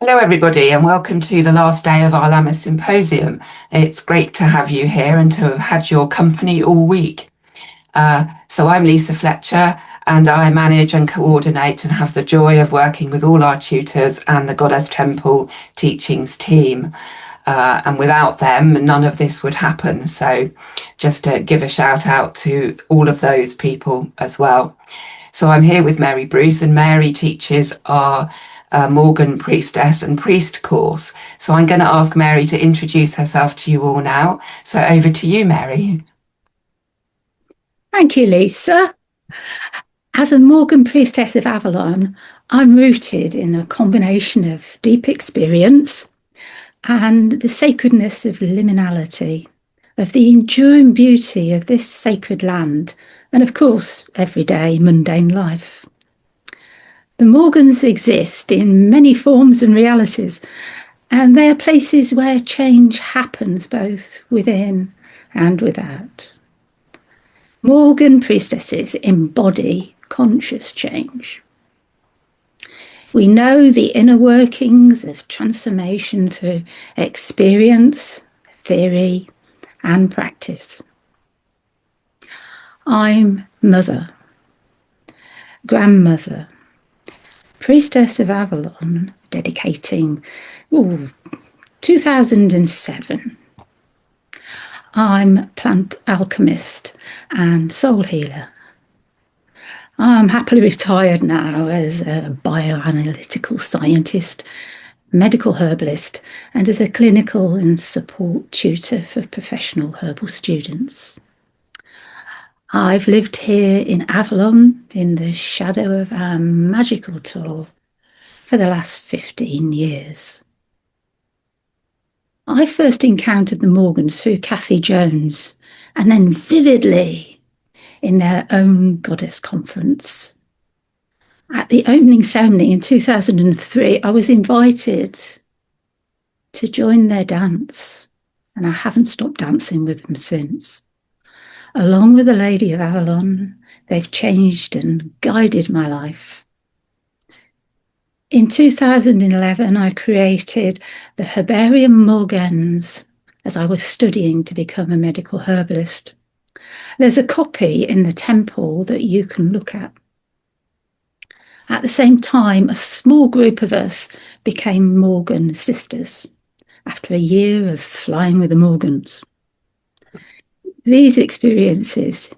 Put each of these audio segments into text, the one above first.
Hello, everybody, and welcome to the last day of our Lammas Symposium. It's great to have you here and to have had your company all week. So I'm Lisa Fletcher, and I manage and coordinate and have the joy of working with all our tutors and the Goddess Temple Teachings team. And without them, none of this would happen. So just to give a shout out to all of those people as well. So I'm here with Mary Bruce, and Mary teaches our Morgen Priestess and Priest course. So I'm going to ask Mary to introduce herself to you all now. So over to you, Mary. Thank you, Lisa. As a Morgen Priestess of Avalon, I'm rooted in a combination of deep experience and the sacredness of liminality, of the enduring beauty of this sacred land, and of course, everyday mundane life. The Morgans exist in many forms and realities, and they are places where change happens both within and without. Morgen priestesses embody conscious change. We know the inner workings of transformation through experience, theory, and practice. I'm mother, grandmother, priestess of Avalon, dedicating 2007. I'm plant alchemist and soul healer. I'm happily retired now as a bioanalytical scientist, medical herbalist, and as a clinical and support tutor for professional herbal students. I've lived here in Avalon, in the shadow of our magical tour, for the last 15 years. I first encountered the Morgans through Kathy Jones, and then vividly in their own goddess conference. At the opening ceremony in 2003, I was invited to join their dance, and I haven't stopped dancing with them since. Along with the Lady of Avalon, they've changed and guided my life. In 2011, I created the Herbarium Morgens as I was studying to become a medical herbalist. There's a copy in the temple that you can look at. At the same time, a small group of us became Morgen sisters after a year of flying with the Morgans. These experiences,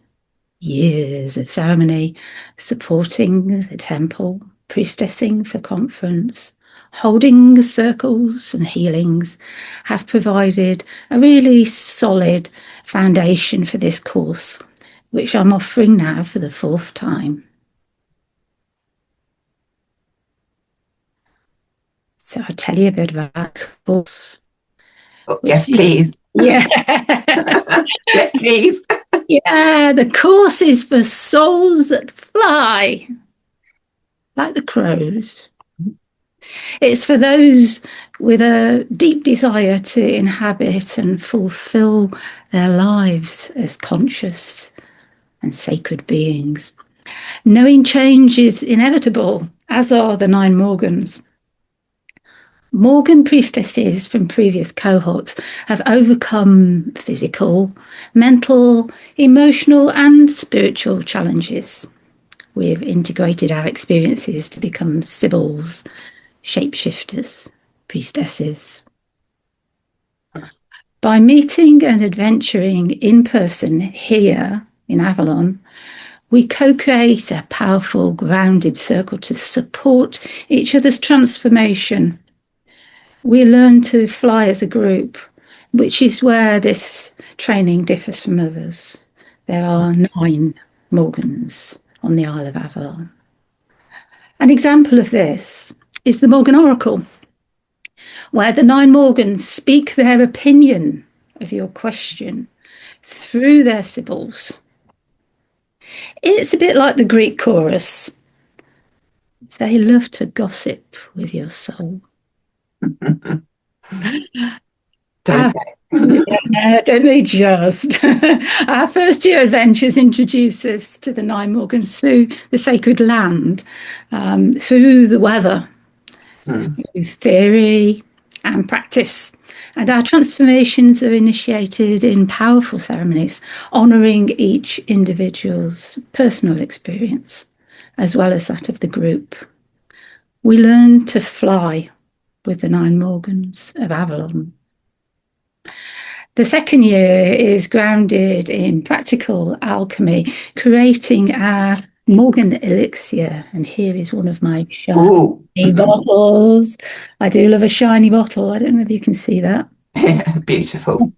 years of ceremony, supporting the temple, priestessing for conference, holding circles and healings, have provided a really solid foundation for this course, which I'm offering now for the 4th time. So I'll tell you a bit about the course. Oh, yes, please. Yeah. Yes, please. Yeah, the course is for souls that fly, like the crows. It's for those with a deep desire to inhabit and fulfill their lives as conscious and sacred beings. Knowing change is inevitable, as are the 9 Morgans. Morgen priestesses from previous cohorts have overcome physical, mental, emotional, and spiritual challenges. We've integrated our experiences to become sibyls, shapeshifters, priestesses. By meeting and adventuring in person here in Avalon, we co-create a powerful, grounded circle to support each other's transformation. We learn to fly as a group, which is where this training differs from others. There are 9 Morgans on the Isle of Avalon. An example of this is the Morgen Oracle, where the 9 Morgans speak their opinion of your question through their sibyls. It's a bit like the Greek chorus. They love to gossip with your soul. Don't they just? Our first year adventures introduce us to the 9 Morgans through the sacred land, through the weather, through theory and practice. And our transformations are initiated in powerful ceremonies, honouring each individual's personal experience, as well as that of the group. We learn to fly with the 9 Morgans of Avalon. The second year is grounded in practical alchemy, creating our Morgan elixir. And here is one of my shiny bottles. I do love a shiny bottle. I don't know if you can see that. Beautiful.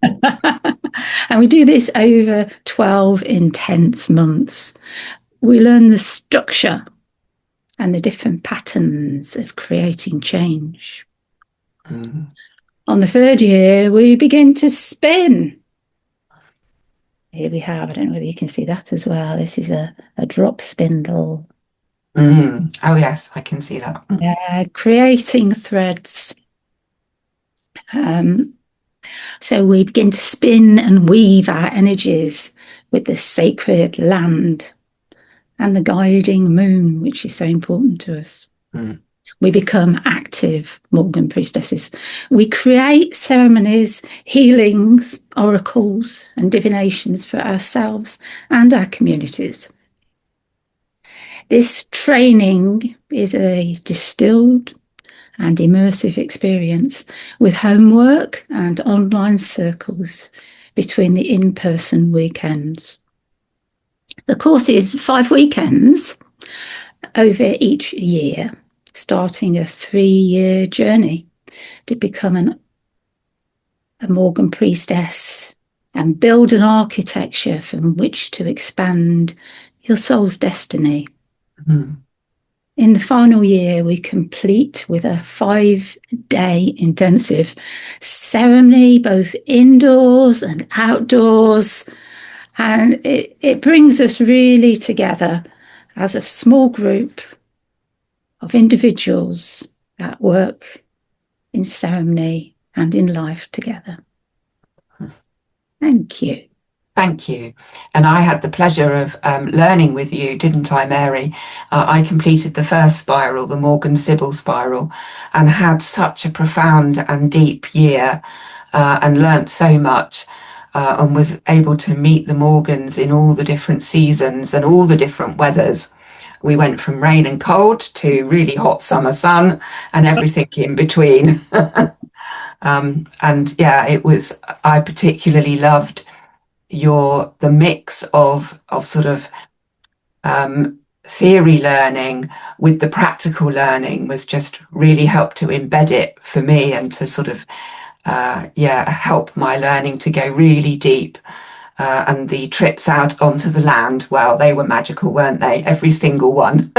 And we do this over 12 intense months. We learn the structure and the different patterns of creating change. On the third year, we begin to spin. Here we have, I don't know whether you can see that as well. This is a drop spindle. Oh, yes, I can see that. Creating threads. So we begin to spin and weave our energies with the sacred land and the guiding moon, which is so important to us. We become active Morgen priestesses. We create ceremonies, healings, oracles, and divinations for ourselves and our communities. This training is a distilled and immersive experience with homework and online circles between the in-person weekends. The course is 5 weekends over each year, starting a 3-year journey to become a Morgen priestess and build an architecture from which to expand your soul's destiny. In the final year, we complete with a 5-day intensive ceremony, both indoors and outdoors. And it brings us really together as a small group of individuals that work in ceremony and in life together. Thank you. Thank you. And I had the pleasure of learning with you, didn't I, Mary? I completed the first spiral, the Morgan Sybil spiral, and had such a profound and deep year and learnt so much and was able to meet the Morgans in all the different seasons and all the different weathers. We went from rain and cold to really hot summer sun and everything in between. And yeah, I particularly loved the mix of sort of theory learning with the practical learning was just really helped to embed it for me and to sort of help my learning to go really deep. And the trips out onto the land, well, they were magical, weren't they? Every single one.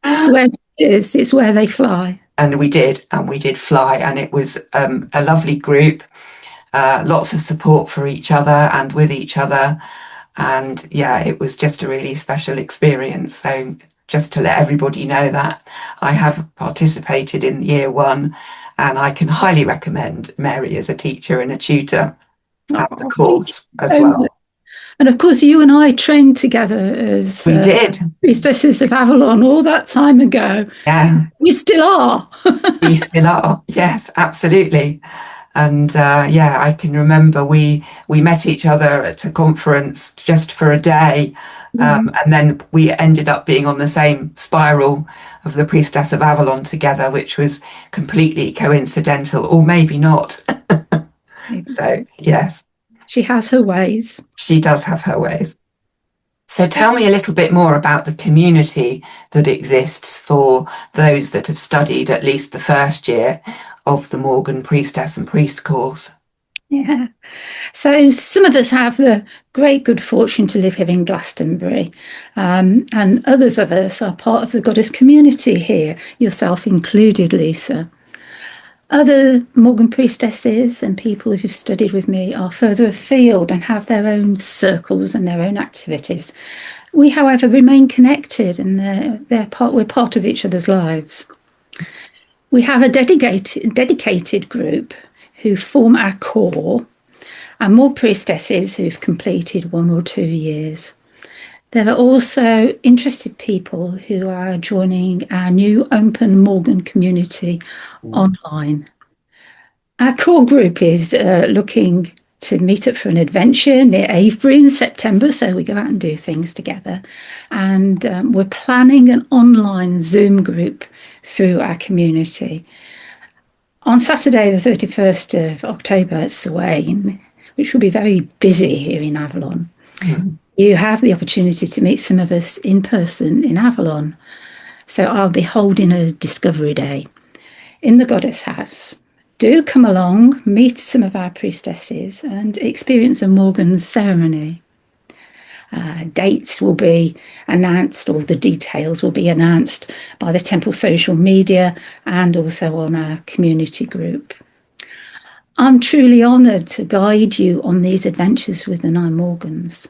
It's where they fly. And we did fly, and it was a lovely group. Lots of support for each other and with each other. And yeah, it was just a really special experience. So just to let everybody know that I have participated in year 1 and I can highly recommend Mary as a teacher and a tutor at the course as well. And of course, you and I trained together as priestesses of Avalon all that time ago. Yeah. We still are. We still are. Yes, absolutely. And I can remember we met each other at a conference just for a day. And then we ended up being on the same spiral of the Priestess of Avalon together, which was completely coincidental, or maybe not. So, yes. She has her ways. She does have her ways. So tell me a little bit more about the community that exists for those that have studied at least the first year of the Morgen Priestess and Priest course. Yeah. So some of us have the great good fortune to live here in Glastonbury, and others of us are part of the goddess community here, yourself included, Lisa. Other Morgen priestesses and people who've studied with me are further afield and have their own circles and their own activities. We, however, remain connected, and we're part of each other's lives. We have a dedicated group who form our core, and more priestesses who've completed 1 or 2 years. There are also interested people who are joining our new open Morgan community online. Our core group is looking to meet up for an adventure near Avebury in September, so we go out and do things together. And we're planning an online Zoom group through our community. On Saturday, the 31st of October at Swain, which will be very busy here in Avalon, you have the opportunity to meet some of us in person in Avalon. So I'll be holding a Discovery Day in the Goddess House. Do come along, meet some of our priestesses, and experience a Morgan ceremony. Dates will be announced, or the details will be announced by the temple social media and also on our community group. I'm truly honoured to guide you on these adventures with the Nine Morgans.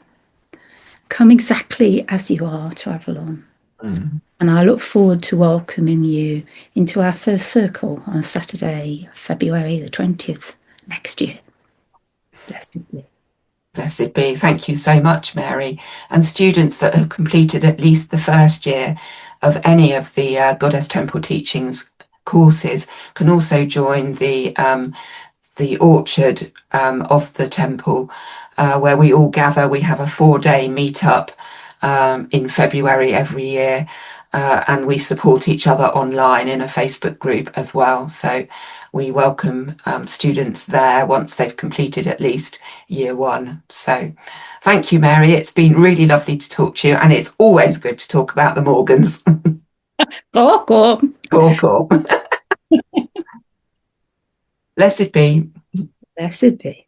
Come exactly as you are to Avalon. And I look forward to welcoming you into our first circle on Saturday, February the 20th next year. Blessed be. Blessed be. Thank you so much, Mary. And students that have completed at least the first year of any of the Goddess Temple Teachings courses can also join the orchard of the temple, where we all gather. We have a 4-day meetup in February every year, and we support each other online in a Facebook group as well. So we welcome students there once they've completed at least year 1. So thank you, Mary. It's been really lovely to talk to you, and it's always good to talk about the Morgans. Go, go. Cool, cool. Blessed be. Blessed be.